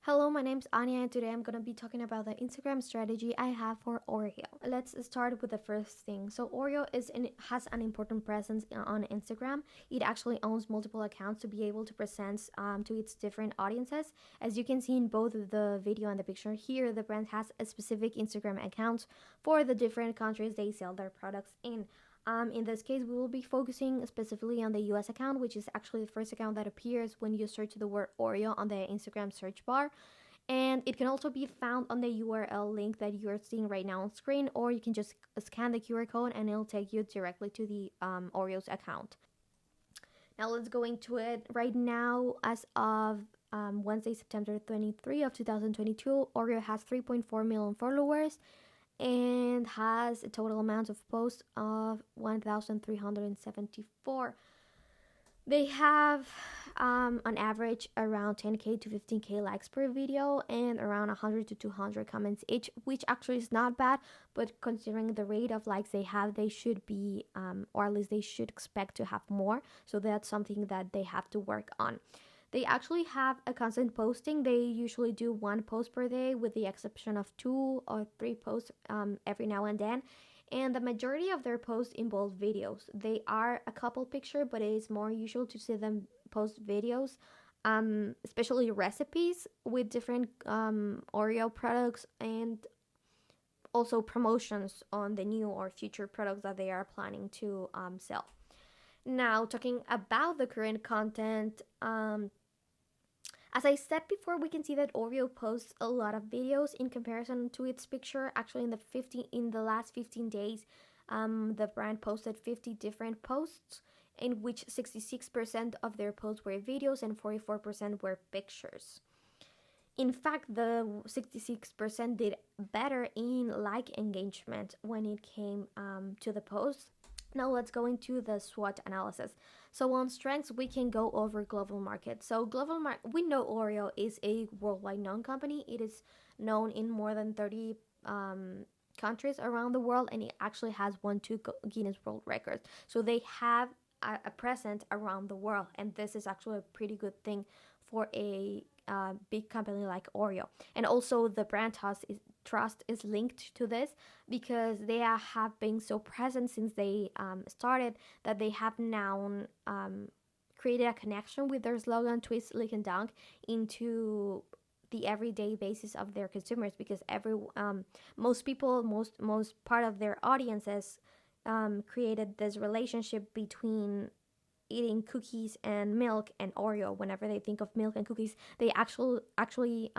Hello, my name's Anya, and today I'm going to be talking about the Instagram strategy I have for Oreo. Let's start with the first thing. So Oreo has an important presence on Instagram. It actually owns multiple accounts to be able to present to its different audiences. As you can see in both the video and the picture here, the brand has a specific Instagram account for the different countries they sell their products in. In this case, we will be focusing specifically on the US account, which is actually the first account that appears when you search the word Oreo on the Instagram search bar. And it can also be found on the URL link that you're seeing right now on screen, or you can just scan the QR code and it'll take you directly to the Oreo's account. Now let's go into it. Right now, as of Wednesday, September 23 of 2022, Oreo has 3.4 million followers and has a total amount of posts of 1,374. They have on average around 10k to 15k likes per video and around 100 to 200 comments each, which actually is not bad, but considering the rate of likes they have, they should be or at least they should expect to have more. So that's something that they have to work on. They actually have a constant posting. They usually do one post per day, with the exception of 2 or 3 posts every now and then. And the majority of their posts involve videos. They are a couple picture, but it is more usual to see them post videos, especially recipes with different Oreo products, and also promotions on the new or future products that they are planning to sell. Now, talking about the current content, as I said before, we can see that Oreo posts a lot of videos in comparison to its picture. Actually, in the last 15 days, the brand posted 50 different posts, in which 66% of their posts were videos and 44% were pictures. In fact, the 66% did better in like engagement when it came to the posts. Now let's go into the SWOT analysis. So on strengths, we can go over global market. So we know Oreo is a worldwide known company. It is known in more than 30 countries around the world, and it actually has won 2 Guinness World Records. So they have a presence around the world, and this is actually a pretty good thing for a big company like Oreo. And also the brand trust is linked to this, because they have been so present since they started, that they have now created a connection with their slogan "Twist, Lick, and Dunk" into the everyday basis of their consumers, because most part of their audiences created this relationship between eating cookies and milk and Oreo. Whenever they think of milk and cookies, they actually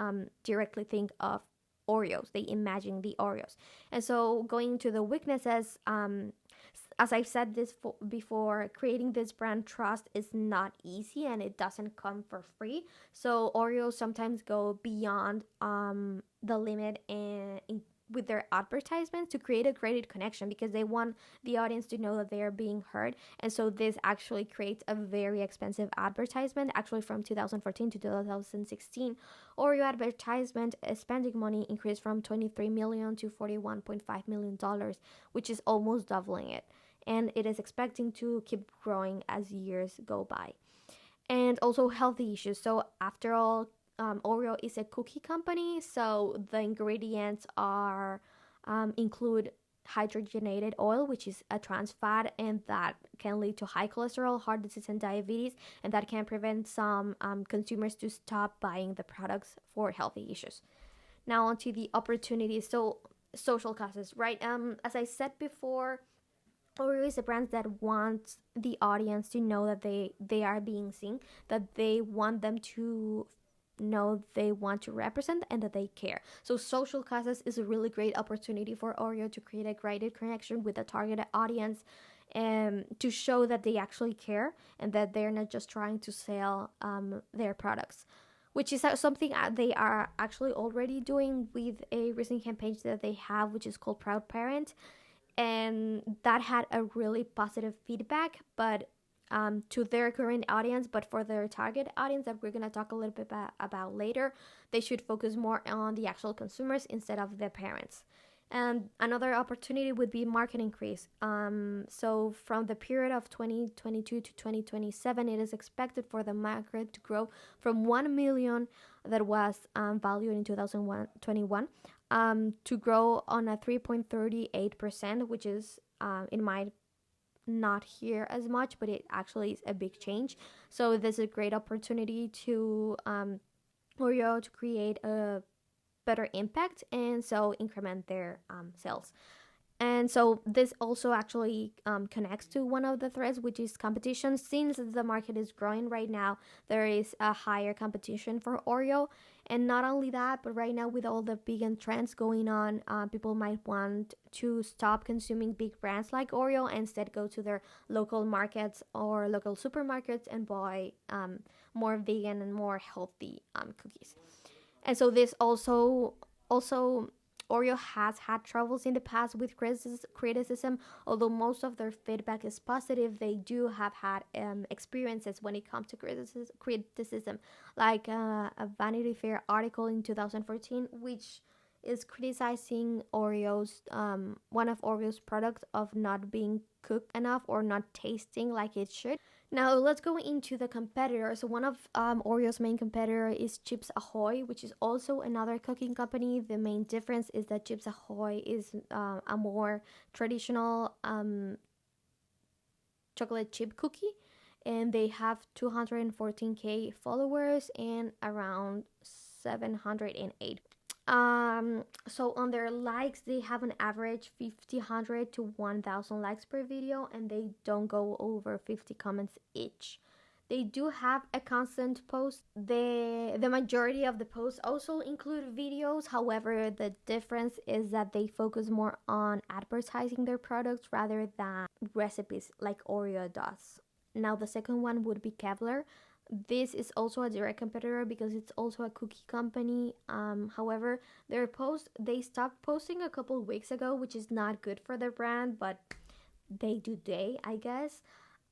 directly think of Oreos. They imagine the Oreos. And so going to the weaknesses, as I've said this before, creating this brand trust is not easy, and it doesn't come for free. So Oreos sometimes go beyond the limit with their advertisements to create a great connection, because they want the audience to know that they are being heard. And so this actually creates a very expensive advertisement. Actually, from 2014 to 2016, Oreo advertisement spending money increased from 23 million to 41.5 million dollars, which is almost doubling it, and it is expecting to keep growing as years go by. And also healthy issues. So after all, Oreo is a cookie company, so the ingredients include hydrogenated oil, which is a trans fat, and that can lead to high cholesterol, heart disease, and diabetes, and that can prevent some consumers to stop buying the products for healthy issues. Now onto the opportunities. So social causes, right? As I said before, Oreo is a brand that wants the audience to know that they are being seen, that they want them to know they want to represent, and that they care. So social causes is a really great opportunity for Oreo to create a great connection with the targeted audience, and to show that they actually care and that they're not just trying to sell their products, which is something they are actually already doing with a recent campaign that they have, which is called Proud Parent, and that had a really positive feedback, but to their current audience. But for their target audience that we're going to talk a little bit about later, they should focus more on the actual consumers instead of the parents. And another opportunity would be market increase. So from the period of 2022 to 2027, it is expected for the market to grow from $1 million that was valued in 2021 to grow on a 3.38%, which is it might not hear as much, but it actually is a big change. So this is a great opportunity to Oreo to create a better impact and so increment their sales. And so this also actually connects to one of the threads, which is competition. Since the market is growing right now, there is a higher competition for Oreo. And not only that, but right now with all the vegan trends going on, people might want to stop consuming big brands like Oreo and instead go to their local markets or local supermarkets and buy more vegan and more healthy cookies. And so this also Oreo has had troubles in the past with criticism. Although most of their feedback is positive, they do have had experiences when it comes to criticism, like a Vanity Fair article in 2014, which is criticizing Oreo's one of Oreo's products of not being cooked enough or not tasting like it should. Now let's go into the competitors. One of Oreo's main competitor is Chips Ahoy, which is also another cooking company. The main difference is that Chips Ahoy is a more traditional chocolate chip cookie, and they have 214k followers and around 708. So on their likes, they have an average 500 to 1000 likes per video, and they don't go over 50 comments each. They do have a constant post. The majority of the posts also include videos. However, the difference is that they focus more on advertising their products rather than recipes like Oreo does. Now the second one would be Kepler. This is also a direct competitor because it's also a cookie company. However, they stopped posting a couple weeks ago, which is not good for their brand, but they, I guess.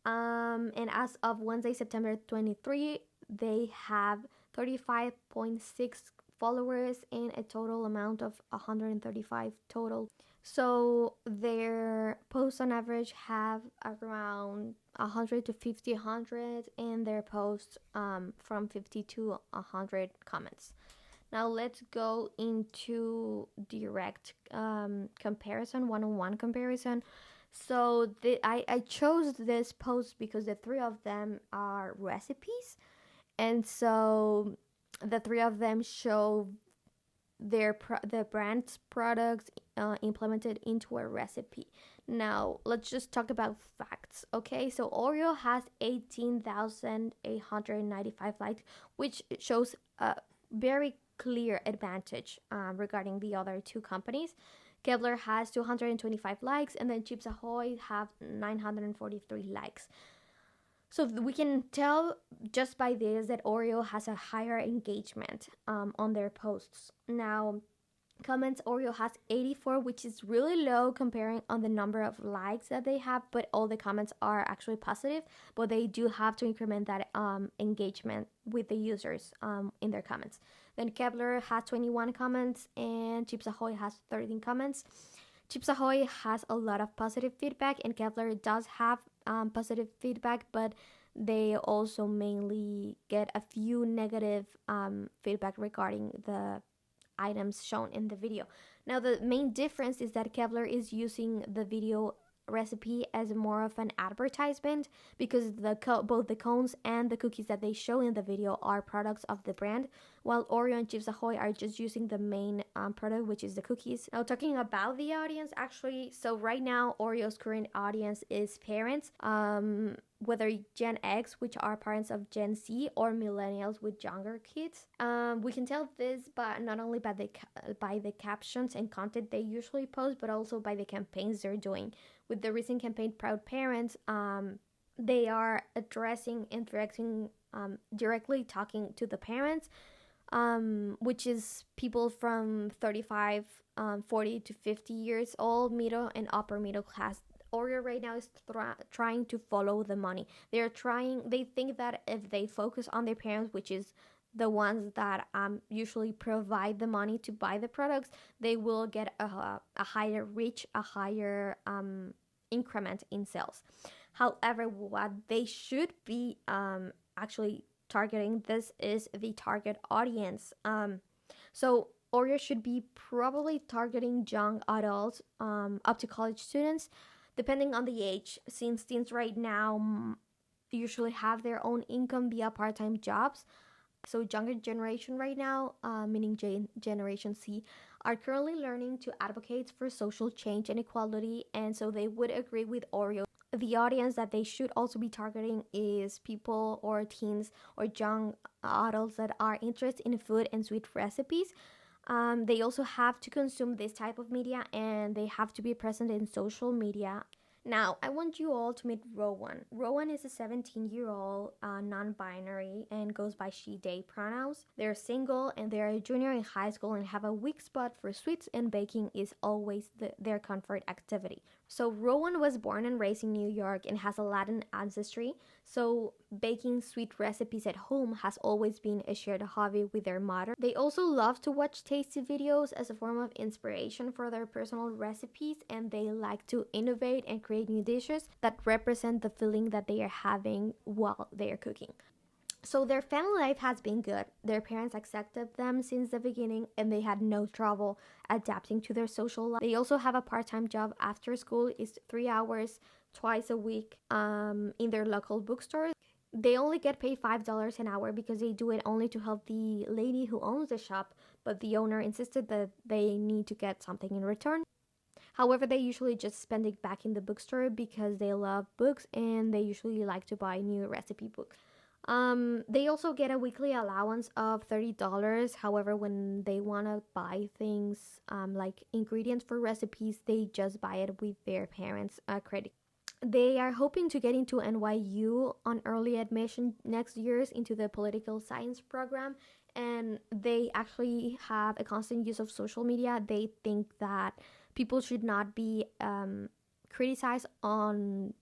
And as of Wednesday, September 23, they have 35.6 followers and a total amount of 135 total. So their posts on average have around 100 to 50, 100, and their posts from 50 to 100 comments. Now let's go into direct comparison, one-on-one comparison. So I chose this post because the three of them are recipes, and so the three of them show the brand's products implemented into a recipe. Now let's just talk about facts. Okay, so Oreo has 18,895 likes, which shows a very clear advantage regarding the other two companies. Kepler has 225 likes, and then Chips Ahoy have 943 likes. So we can tell just by this that Oreo has a higher engagement on their posts. Now, comments, Oreo has 84, which is really low comparing on the number of likes that they have, but all the comments are actually positive, but they do have to increment that engagement with the users in their comments. Then Kepler has 21 comments and Chips Ahoy has 13 comments. Chips Ahoy has a lot of positive feedback, and Kepler does have positive feedback, but they also mainly get a few negative feedback regarding the items shown in the video. Now the main difference is that Kepler is using the video recipe as more of an advertisement, because both the cones and the cookies that they show in the video are products of the brand, while Oreo and Chips Ahoy are just using the main product, which is the cookies. Now talking about the audience, actually, so right now Oreo's current audience is parents, whether Gen X, which are parents of Gen Z, or millennials with younger kids. We can tell this but not only by the captions and content they usually post, but also by the campaigns they're doing. With the recent campaign Proud Parents, they are addressing, interacting, directly talking to the parents, which is people from 35, 40 to 50 years old, middle and upper middle class. Oreo right now is trying to follow the money. They think that if they focus on their parents, which is the ones that usually provide the money to buy the products, they will get a higher reach, a higher increment in sales. However, what they should be actually targeting. This is the target audience. So Oreo should be probably targeting young adults, up to college students, depending on the age, since teens right now usually have their own income via part-time jobs. So younger generation right now, meaning Generation C, are currently learning to advocate for social change and equality, and so they would agree with Oreo. The audience that they should also be targeting is people or teens or young adults that are interested in food and sweet recipes. They also have to consume this type of media, and they have to be present in social media. Now, I want you all to meet Rowan. Rowan is a 17-year-old non-binary and goes by she/they pronouns. They're single and they're a junior in high school and have a weak spot for sweets, and baking is always their comfort activity. So Rowan was born and raised in New York and has a Latin ancestry. So baking sweet recipes at home has always been a shared hobby with their mother. They also love to watch tasty videos as a form of inspiration for their personal recipes, and they like to innovate and create new dishes that represent the feeling that they are having while they are cooking. So their family life has been good. Their parents accepted them since the beginning, and they had no trouble adapting to their social life. They also have a part-time job after school. It's 3 hours twice a week in their local bookstore. They only get paid $5 an hour because they do it only to help the lady who owns the shop, but the owner insisted that they need to get something in return. However, they usually just spend it back in the bookstore because they love books and they usually like to buy new recipe books. They also get a weekly allowance of $30. However, when they want to buy things like ingredients for recipes, they just buy it with their parents' credit. They are hoping to get into NYU on early admission next year into the political science program, and they actually have a constant use of social media. They think that people should not be criticized on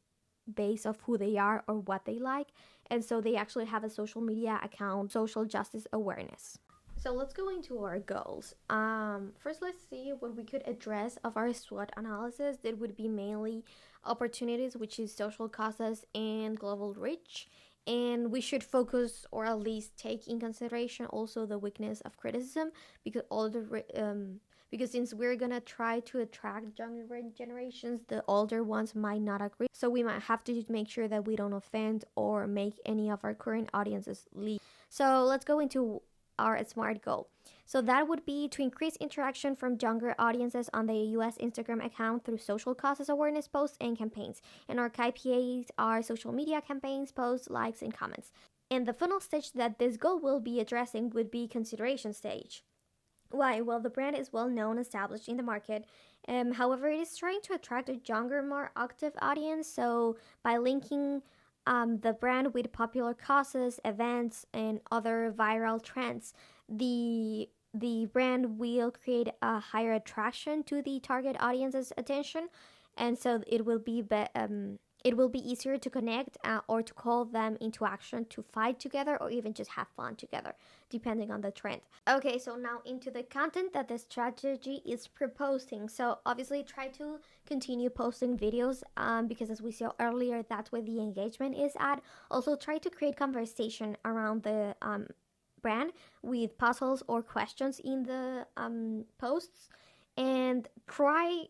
base of who they are or what they like, and so they actually have a social media account, social justice awareness. So let's go into our goals. First, let's see what we could address of our SWOT analysis. That would be mainly opportunities, which is social causes and global reach. And we should focus, or at least take in consideration, also the weakness of criticism, because because since we're gonna try to attract younger generations, the older ones might not agree. So we might have to make sure that we don't offend or make any of our current audiences leave. So let's go into our SMART goal. So that would be to increase interaction from younger audiences on the US Instagram account through social causes awareness posts and campaigns. And our KPIs are social media campaigns, posts, likes, and comments. And the final stage that this goal will be addressing would be consideration stage. Why? Well, the brand is well known, established in the market. However, it is trying to attract a younger, more active audience. So by linking the brand with popular causes, events, and other viral trends, the brand will create a higher attraction to the target audience's attention, and so it will be easier to connect or to call them into action to fight together or even just have fun together, depending on the trend. Okay, so now into the content that the strategy is proposing. So obviously try to continue posting videos because as we saw earlier, that's where the engagement is at. Also try to create conversation around the brand with puzzles or questions in the posts, and try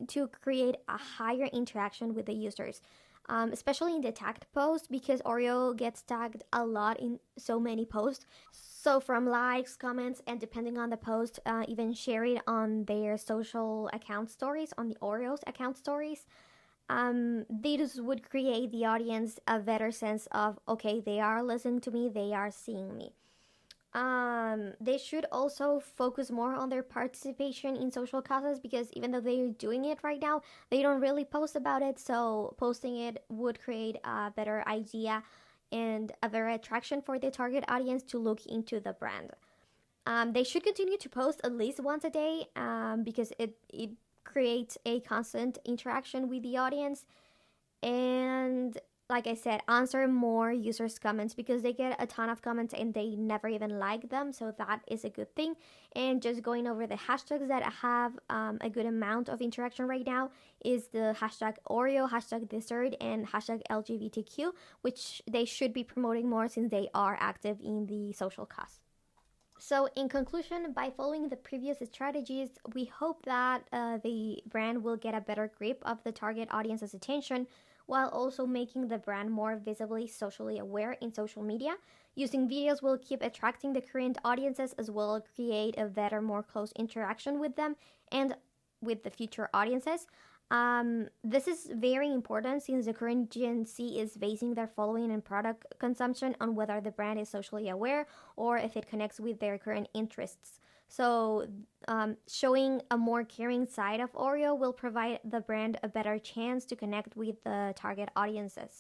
to create a higher interaction with the users, especially in the tagged post, because Oreo gets tagged a lot in so many posts. So from likes, comments, and depending on the post, even share it on their social account stories, on the Oreo's account stories. These would create the audience a better sense of, okay, they are listening to me, they are seeing me. They should also focus more on their participation in social causes, because even though they're doing it right now, they don't really post about it. So posting it would create a better idea and a better attraction for the target audience to look into the brand. They should continue to post at least once a day because it creates a constant interaction with the audience. And like I said, answer more users' comments because they get a ton of comments and they never even like them. So that is a good thing. And just going over the hashtags that have a good amount of interaction right now is the hashtag OREO, hashtag dessert, and hashtag LGBTQ, which they should be promoting more since they are active in the social cause. So, in conclusion, by following the previous strategies, we hope that the brand will get a better grip of the target audience's attention while also making the brand more visibly socially aware in social media. Using videos will keep attracting the current audiences as well as create a better, more close interaction with them and with the future audiences. This is very important since the current Gen Z is basing their following and product consumption on whether the brand is socially aware or if it connects with their current interests. So, showing a more caring side of OREO will provide the brand a better chance to connect with the target audiences.